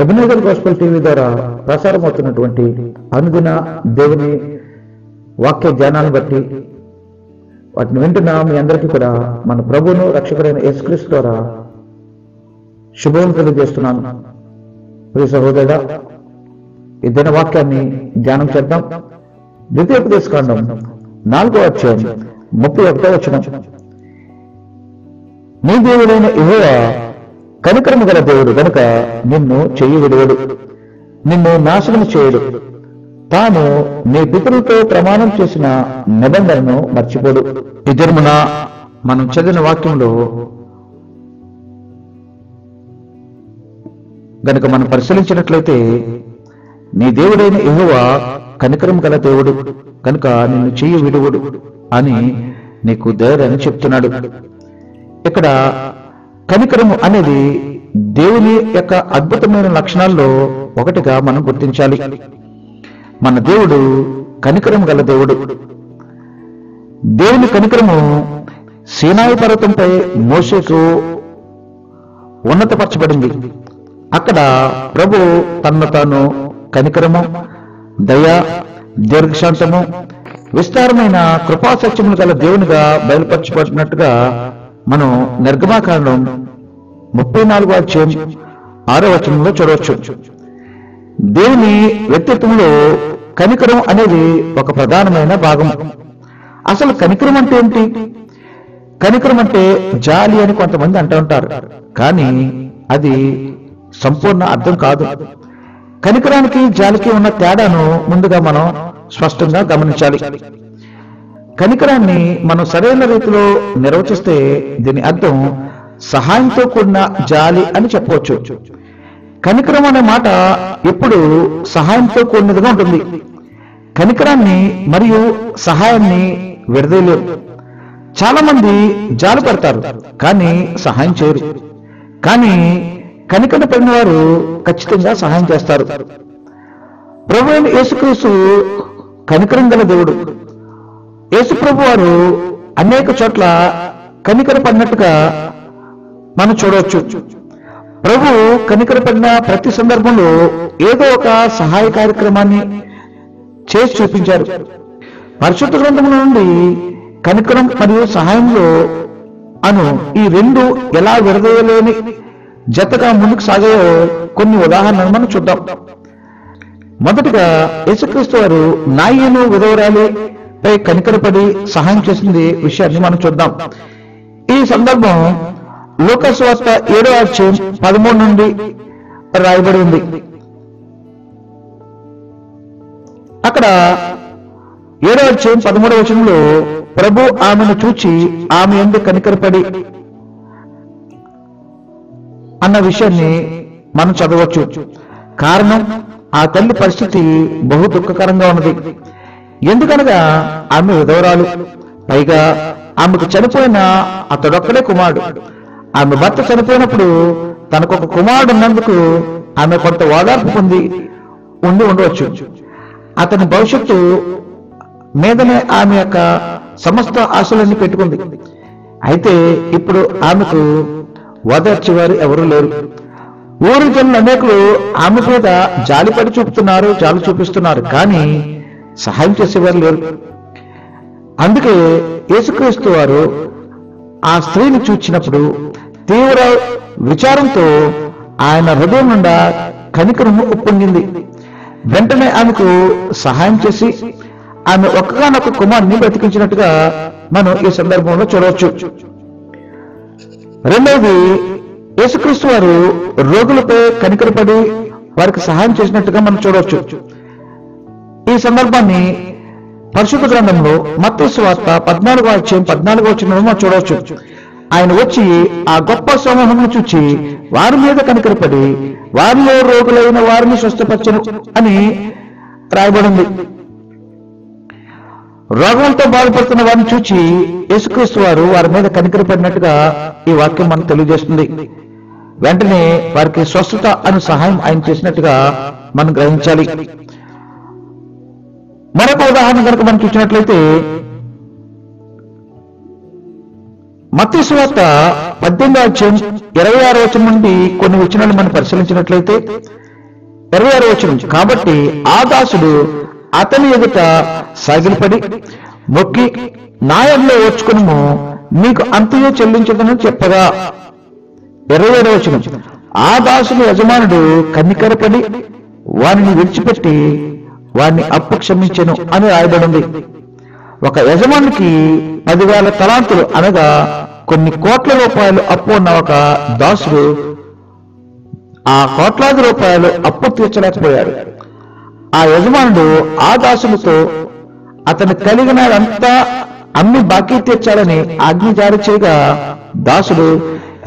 Ebenezer gospel TV ద్వారా ప్రసారం అవుతున్నటువంటి అనుదిన దేవుని వాక్య ధ్యానాన్ని బట్టి వాటిని వింటున్న మీ అందరికీ కూడా మన ప్రభువును రక్షకుడైన యేసుక్రీస్తు ద్వారా శుభం తెలియజేస్తున్నాను. ప్రియ సహోదరుడా, ఈ దిన వాక్యాన్ని ధ్యానం చేద్దాం. ద్వితీయోపదేశకాండం 4వ అధ్యాయం 31వ వచనం. నీ దేవుడైన యెహోవా కనికరము గల దేవుడు గనుక నిన్ను చెయ్యి విడువడు, నిన్ను నాశనము చేయడు. తాను నీ పితరులతో ప్రమాణం చేసిన నిబంధనను మర్చిపోడు. ఈ దినమున మనం చదివిన వాక్యంలో గనుక మనం పరిశీలించినట్లయితే, నీ దేవుడైన యెహోవా కనికరం గల దేవుడు కనుక నిన్ను చెయ్యి విడువడు అని నీకు ధైర్యాన్ని చెప్తున్నాడు. ఇక్కడ కనికరము అనేది దేవుని యొక్క అద్భుతమైన లక్షణాల్లో ఒకటిగా మనం గుర్తించాలి. మన దేవుడు కనికరం గల దేవుడు. దేవుని కనికరము సీనాయి పర్వతంపై మోషేకు ఉన్నతపరచబడింది. అక్కడ ప్రభు తనను తాను కనికరము, దయ, దీర్ఘశాంతము, విస్తారమైన కృపాసత్యములు గల దేవునిగా బయలుపరచబడినట్టుగా మనం నిర్గమాకాండం 34వ అధ్యాయం 6వ వచనంలో చూడవచ్చు. దేవుని వ్యక్తిత్వంలో కనికరం అనేది ఒక ప్రధానమైన భాగం. అసలు కనికరం అంటే ఏంటి? కనికరం అంటే జాలి అని కొంతమంది అంటూ ఉంటారు, కానీ అది సంపూర్ణ అర్థం కాదు. కనికరానికి జాలికి ఉన్న తేడాను ముందుగా మనం స్పష్టంగా గమనించాలి. కనికరాన్ని మనం సరైన రీతిలో నిర్వచిస్తే దీని అర్థం సహాయంతో కూడిన జాలి అని చెప్పవచ్చు. కనికరం అనే మాట ఎప్పుడు సహాయంతో కూడినదిగా ఉంటుంది. కనికరాన్ని మరియు సహాయాన్ని విడదీయలేరు. చాలా మంది జాలి పడతారు కానీ సహాయం చేయరు. కానీ కనికర పడిన వారు ఖచ్చితంగా సహాయం చేస్తారు. ప్రభువైన యేసుక్రీస్తు కనికరం గల దేవుడు. యేసు ప్రభు వారు అనేక చోట్ల కనికర పడినట్టుగా మనం చూడవచ్చు. ప్రభు కనికర పడిన ప్రతి సందర్భంలో ఏదో ఒక సహాయ కార్యక్రమాన్ని చేసి చూపించారు. పరిశుద్ధ గ్రంథముల నుండి కనికరం మరియు సహాయంలో ఈ రెండు ఎలా విడదీయలేని జతగా ముందుకు సాగాయో కొన్ని ఉదాహరణలు మనం చూద్దాం. మొదటిగా యేసుక్రీస్తు వారు నాయను విధవరాలిపై కనికరపడి సహాయం చేసింది విషయాన్ని మనం చూద్దాం. ఈ సందర్భం లూకా సువార్త 7వ అధ్యాయం 13 నుండి రాయబడి ఉంది. అక్కడ 7వ అధ్యాయం 13వ వచనంలో ప్రభు ఆమెను చూచి ఆమె యందు కనికరపడి అన్న విషయాన్ని మనం చదవచ్చు. కారణం, ఆ తల్లి పరిస్థితి బహు దుఃఖకరంగా ఉన్నది. ఎందుకనగా ఆమె విధవరాలు, పైగా ఆమెకు చనిపోయిన అతడొక్కడే కుమారుడు. ఆమె భర్త చనిపోయినప్పుడు తనకొక కుమారుడు ఉన్నందుకు ఆమె కొంత ఓదార్పు పొంది ఉండవచ్చు. అతని భవిష్యత్తు మీదనే ఆమె యొక్క సమస్త ఆశలన్నీ పెట్టుకుంది. అయితే ఇప్పుడు ఆమెకు ఓదార్చేవారు ఎవరూ లేరు. ఊరి జనులు అనేకులు ఆమె మీద జాలి చూపిస్తున్నారు, కానీ సహాయం చేసేవారు లేరు. అందుకే యేసుక్రీస్తు వారు ఆ స్త్రీని చూచినప్పుడు తీవ్ర విచారంతో ఆయన హృదయం నుండా కనికరము ఉప్పొంగింది. వెంటనే ఆమెకు సహాయం చేసి ఆమె ఒక్కగానొక్క కుమారుని బ్రతికించినట్టుగా మనం ఈ సందర్భంలో చూడవచ్చు. రెండవది, యేసుక్రీస్తు వారు రోగులపై కనికరపడి వారికి సహాయం చేసినట్టుగా మనం చూడవచ్చు. ఈ సందర్భాన్ని పరిశుద్ధ గ్రంథంలో మత్తయి సువార్త 14వ అధ్యాయం 14వ వచనంలో మనం చూడవచ్చు. ఆయన వచ్చి ఆ గొప్ప సమూహమును చూచి వారి మీద కనికరపడి వారిలో రోగులైన వారిని స్వస్థపరచెను అని రాయబడింది. రోగంతో బాధపడుతున్న వారిని చూచి యేసుక్రీస్తు వారు వారి మీద కనికరపడినట్టుగా ఈ వాక్యం మనకు తెలియజేస్తుంది. వెంటనే వారికి స్వస్థత అను సహాయం ఆయన చేసినట్టుగా మనం గ్రహించాలి. మరొక ఉదాహరణ కనుక మనం చూసినట్లయితే మత్తయి సువార్త 18వ అధ్యాయం 26వ వచనం నుండి కొన్ని వచనాలు మనం పరిశీలించినట్లయితే, 26వ వచనం, కాబట్టి ఆ దాసుడు అతని ఎదుట సాగిలపడి మొక్కి, నా ఎడల ఓర్చుకునుము, నీకు అంతయు చెల్లించదను చెప్పగా. 27వ వచనం, ఆ దాసుని యజమానుడు కనికరపడి వానిని విడిచిపెట్టి వారిని అప్పు క్షమించెను అని రాయబడింది. ఒక యజమానికి 10,000 తలాంతులు అనగా కొన్ని కోట్ల రూపాయలు అప్పు ఉన్న ఒక దాసుడు ఆ కోట్లాది రూపాయలు అప్పు తీర్చలేకపోయాడు. ఆ యజమానుడు ఆ దాసునితో అతను కలిగినదంతా అమ్మి బాకీ తీర్చాలని ఆజ్ఞ జారీ చేయగా, దాసుడు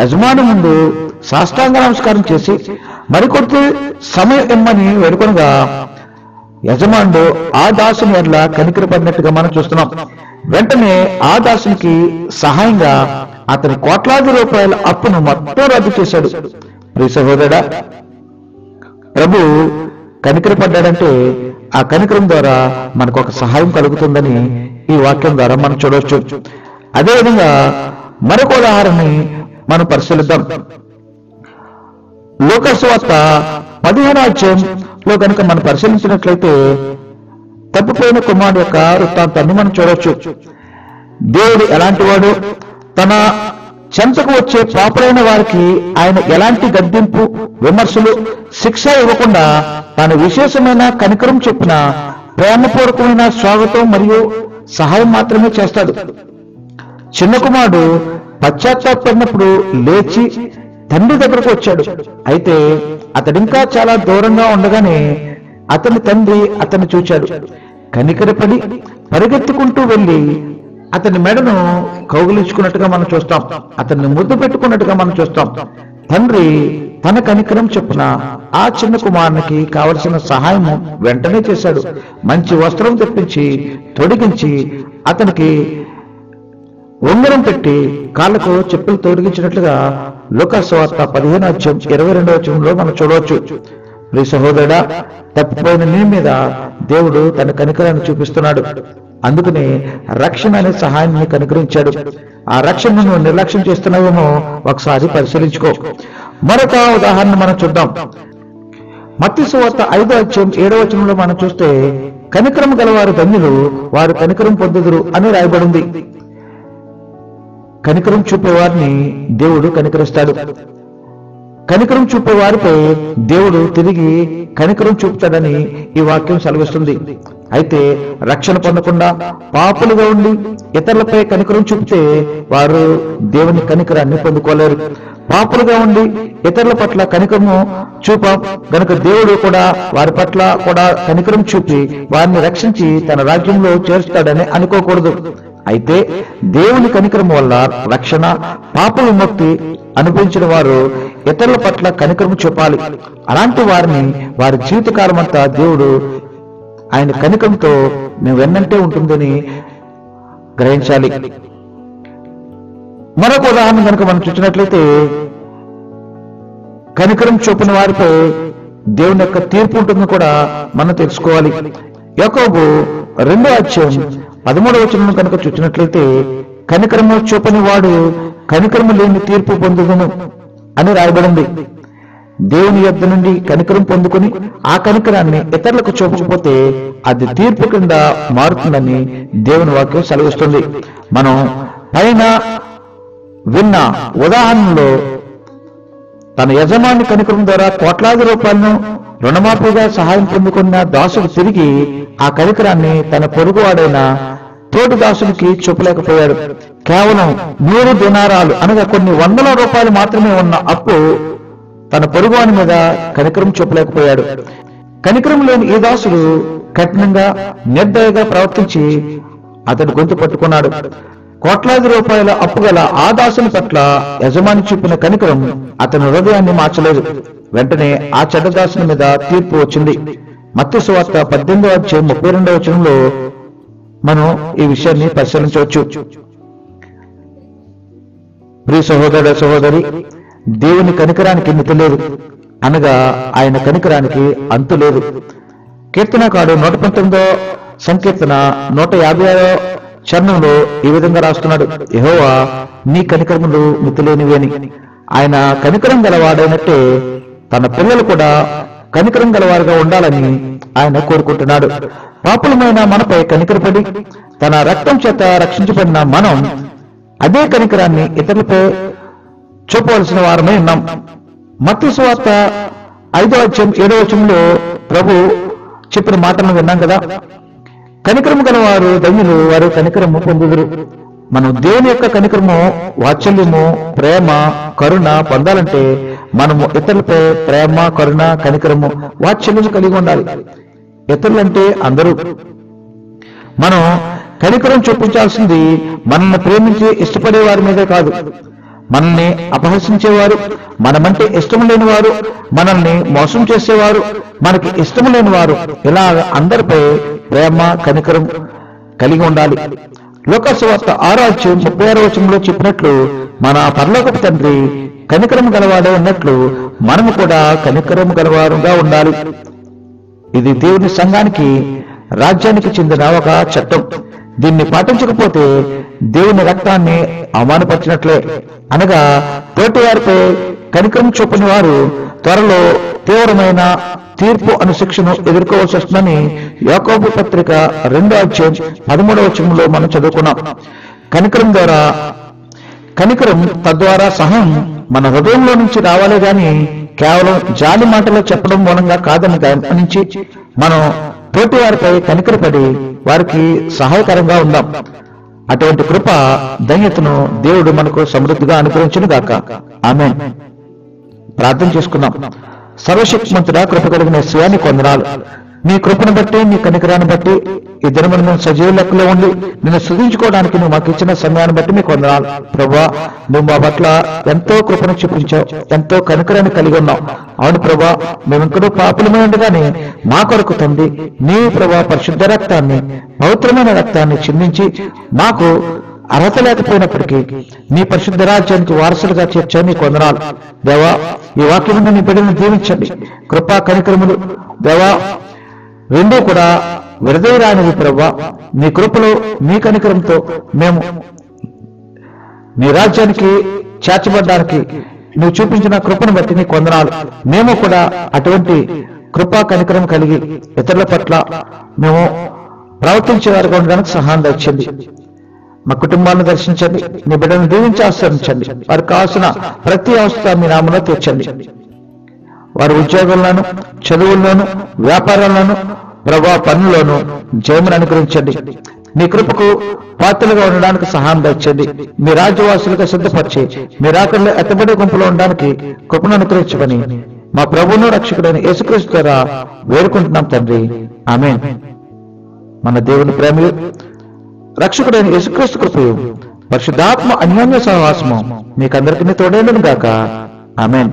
యజమాని ముందు సాష్టాంగ నమస్కారం చేసి మరికొంత సమయం ఇమ్మని వేడుకొనగా, యజమానుడు ఆ దాసుని ఎడల కనికరపడినట్టుగా మనం చూస్తున్నాం. వెంటనే ఆ దాసునికి సహాయంగా అతని కోట్లాది రూపాయల అప్పును మొత్తం రద్దు చేశాడు. ప్రియ సహోదరుడా, ప్రభు కనికరపడ్డాడంటే ఆ కనికరం ద్వారా మనకు ఒక సహాయం కలుగుతుందని ఈ వాక్యం ద్వారా మనం చూడవచ్చు. అదేవిధంగా మరొక ఉదాహరణని మనం పరిశీలిద్దాం. లూకా సువార్త 15వ అధ్యాయంలో కనుక మనం పరిశీలించినట్లయితే తప్పిపోయిన కుమారుడు యొక్క వృత్తాంతాన్ని మనం చూడవచ్చు. దేవుడు ఎలాంటి వాడు, తన చెంతకు వచ్చే పాపులైన వారికి ఆయన ఎలాంటి గద్దింపు, విమర్శలు, శిక్ష ఇవ్వకుండా తాను విశేషమైన కనికరం చెప్పిన ప్రేమపూర్వకమైన స్వాగతం మరియు సహాయం మాత్రమే చేస్తాడు. చిన్న కుమారుడు పశ్చాత్తాపడినప్పుడు లేచి తండ్రి దగ్గరకు వచ్చాడు. అయితే అతడింకా చాలా దూరంగా ఉండగానే అతని తండ్రి అతన్ని చూచాడు. కనికరపడి పరిగెత్తుకుంటూ వెళ్లి అతని మెడను కౌగిలించుకున్నట్టుగా మనం చూస్తాం. అతన్ని ముద్దు పెట్టుకున్నట్టుగా మనం చూస్తాం. తండ్రి తన కనికరం చొప్పున ఆ చిన్న కుమారునికి కావలసిన సహాయం వెంటనే చేశాడు. మంచి వస్త్రం తెప్పించి తొడిగించి అతనికి ఉంగరం పెట్టి కాళ్ళకు చెప్పులు తొడిగించినట్లుగా లూకా సువార్త 15వ అధ్యాయం 22వ వచనంలో మనం చూడవచ్చు. ప్రియ సహోదరుడా, తప్పిపోయిన నీ మీద దేవుడు తన కనికరాన్ని చూపిస్తున్నాడు. అందుకనే రక్షణ అనే సహాయాన్ని కనుగరించాడు. ఆ రక్షణను నిర్లక్ష్యం చేస్తున్నావేమో ఒకసారి పరిశీలించుకో. మరొక ఉదాహరణ మనం చూద్దాం. మత్తయి సువార్త 5వ అధ్యాయం 7వ వచనంలో మనం చూస్తే, కనికరం గలవారు ధన్యులు, వారు కనికరం పొందుదురు అని రాయబడింది. కనికరం చూపేవారిని దేవుడు కనికరిస్తాడు. కనికరం చూపే వారిపై దేవుడు తిరిగి కనికరం చూపుతాడని ఈ వాక్యం సెలవిస్తుంది. అయితే రక్షణ పొందకుండా పాపులుగా ఉండి ఇతరులపై కనికరం చూపితే వారు దేవుని కనికరాన్ని పొందుకోలేరు. పాపులుగా ఉండి ఇతరుల పట్ల కనికరము చూపాం గనుక దేవుడు కూడా వారి పట్ల కూడా కనికరం చూపి వారిని రక్షించి తన రాజ్యంలో చేరుస్తాడని అనుకోకూడదు. అయితే దేవుని కనికరం వల్ల రక్షణ, పాప విముక్తి అనుభవించిన వారు ఇతరుల పట్ల కనికరము చూపాలి. అలాంటి వారిని వారి జీవితకాలం అంతా దేవుడు ఆయన కనికరంతో మేము వెన్నంటే ఉంటుందని గ్రహించాలి. మరొక ఉదాహరణ కనుక మనం చూసినట్లయితే, కనికరం చూపిన వారిపై దేవుని యొక్క తీర్పు ఉంటుందని కూడా మనం తెలుసుకోవాలి. యాకోబు 2వ అధ్యాయం 13వ వచనం కనుక చూసినట్లయితే, కనికరము చూపని వాడు కనికరము లేని తీర్పు పొందుదును అని రాయబడింది. దేవుని యొద్ద నుండి కనికరం పొందుకొని ఆ కనికరాన్ని ఇతరులకు చూపకపోతే అది తీర్పు కింద మారుతుందని దేవుని వాక్యం సెలవిస్తుంది. మనం పైన విన్న ఉదాహరణలో తన యజమాని కనికరం ద్వారా కోట్లాది రూపాయలను రుణమాఫీగా సహాయం పొందుకున్న దాసుడు తిరిగి ఆ కనికరాన్ని తన పొరుగువాడైన తోటి దాసునికి చూపలేకపోయాడు. కేవలం 100 దినారాలు అనగా కొన్ని వందల రూపాయలు మాత్రమే ఉన్న అప్పు తన పొరుగువాని మీద కనికరం చూపలేకపోయాడు. కనికరం లేని ఈ దాసుడు కఠినంగా నిర్దయగా ప్రవర్తించి అతడు గొంతు పట్టుకున్నాడు. కోట్లాది రూపాయల అప్పు గల ఆ దాసుని పట్ల యజమాని చూపిన కనికరం అతని హృదయాన్ని మార్చలేదు. వెంటనే ఆ చెడ్డ దాసుని మీద తీర్పు వచ్చింది. మత్తయి సువార్త 18వ అధ్యాయం 32వ వచనంలో మనం ఈ విషయాన్ని పరిశీలించవచ్చు. ప్రియ సహోదర సహోదరి, దేవుని కనికరానికి మితి లేదు, అనగా ఆయన కనికరానికి అంతు లేదు. కీర్తనకారుడు 119వ సంకీర్తన 150వ చరణంలో ఈ విధంగా రాస్తున్నాడు, యెహోవా నీ కనికరములు మితిలేనివి అని. ఆయన కనికరం గలవాడైనట్టే తన పిల్లలు కూడా కనికరం గలవారుగా ఉండాలని ఆయన కోరుకుంటున్నాడు. పాపులమైన మనపై కనికరపడి తన రక్తం చేత రక్షించబడిన మనం అదే కనికరాన్ని ఇతరులపై చూపవలసిన వారమే ఉన్నాం. మత్తయి సువార్త 5వ అధ్యాయం 7వ వచనంలో ప్రభు చెప్పిన మాటలను విన్నాం కదా. కనికరము గలవారు ధన్యులు, వారు కనికరము పొందుదురు. మనం దేవుని యొక్క కనికరము, వాత్సల్యము, ప్రేమ, కరుణ పొందాలంటే మనము ఇతరులపై ప్రేమ, కరుణ, కనికరము, వాత్సల్యము కలిగి ఉండాలి. ఇతరులంటే అందరూ. మనం కనికరం చూపించాల్సింది మనల్ని ప్రేమించి ఇష్టపడే వారి మీదే కాదు, మనల్ని అపహసించేవారు, మనమంటే ఇష్టం లేని వారు, మనల్ని మోసం చేసేవారు, మనకి ఇష్టం లేని వారు, ఇలా అందరిపై ప్రేమ, కనికరం కలిగి ఉండాలి. లూకాసు వార్త 6వ అధ్యాయం 36వ వచనంలో చెప్పినట్లు మన పరలోకపు తండ్రి కనికరం గలవాడే ఉన్నట్లు మనము కూడా కనికరం గలవారుగా ఉండాలి. ఇది దేవుని సంఘానికి, రాజ్యానికి చెందిన ఒక చట్టం. దీన్ని పాటించకపోతే దేవుని రక్తాన్ని అవమానపరిచినట్లే. అనగా తోటి వారిపై కనికరం చూపని వారు త్వరలో తీవ్రమైన తీర్పు అను శిక్షను ఎదుర్కోవాల్సి వస్తుందని యాకోబు పత్రిక 2వ అధ్యాయం 13వ వచనంలో మనం చదువుకున్నాం. కనికరం తద్వారా సహనం మన హృదయంలో నుంచి రావాలే గాని కేవలం జాలి మాటలో చెప్పడం మూలంగా కాదని గమనించి మనం తోటి వారిపై కనికరపడి వారికి సహాయకరంగా ఉందాం. అటువంటి కృప, ధన్యతను దేవుడు మనకు సమృద్ధిగా అనుగ్రహించును గాక. ఆమేన్. ప్రార్థన చేసుకుందాం. సర్వశక్తిమంతుడా, కృప కలిగిన యేసయ్యా, కొందనాలు. నీ కృపను బట్టి, నీ కనికరాన్ని బట్టి ఈ దినమున మేము సజీవ లెక్కలో ఉండి నిన్ను స్తుతించుకోవడానికి నువ్వు మాకు ఇచ్చిన సమయాన్ని బట్టి మీకు వందనాలు. ప్రభువా, నువ్వు మా పట్ల ఎంతో కృపను చూపించావు, ఎంతో కనికరాన్ని కలిగి ఉన్నావు. అవును ప్రభా, మేము ఇంకనూ పాపులమై ఉండగానే మా కొరకు తండ్రి నీ ప్రభా పరిశుద్ధ రక్తాన్ని, పవిత్రమైన రక్తాన్ని చిందించి మాకు అర్హత లేకపోయినప్పటికీ నీ పరిశుద్ధ రాజ్యానికి వారసులుగా చేర్చావు. నీకు వందనాలు దేవా. ఈ వాక్యమును నీ బిడ్డలను దీవించండి. కృపా కనికరములు దేవా రెండూ కూడా విడదీయరానివి ప్రభా. నీ కృపలో, నీ కనికరంతో మేము నీ రాజ్యానికి చేర్చబడ్డానికి నువ్వు చూపించిన కృపను బట్టి నీకు వందనాలు. మేము కూడా అటువంటి కృపా కనికరం కలిగి ఇతరుల పట్ల మేము ప్రవర్తించే వారికి ఉండడానికి సహాయం దయచేయండి. మా కుటుంబాలను దర్శించండి. నీ బిడ్డలను దీవించి ఆశ్రయించండి. వారికి కావాల్సిన ప్రతి అవసరం మీ నామములో తీర్చండి. వారి ఉద్యోగంలోను, చదువుల్లోను, వ్యాపారాల్లోను, ప్రభా పనుల్లోనూ జయమును అనుగ్రహించండి. నీ కృపకు పాత్రలుగా ఉండడానికి సహాయం దయచేయండి. మీ రాజ్యవాసులుగా సిద్ధపరిచి మీ రాకల్లో ఎత్తబడే గుంపులో ఉండడానికి కృపను అనుగ్రహించమని మా ప్రభువును రక్షకుడైన యేసుక్రీస్తు ద్వారా వేడుకుంటున్నాం తండ్రి. ఆమేన్. మన దేవుని ప్రేమయు, రక్షకుడైన యేసుక్రీస్తు కృపయు, పరిశుద్ధాత్మ అన్యోన్య సహవాసము మీకందరికీ తోడైనను గాక. ఆమేన్.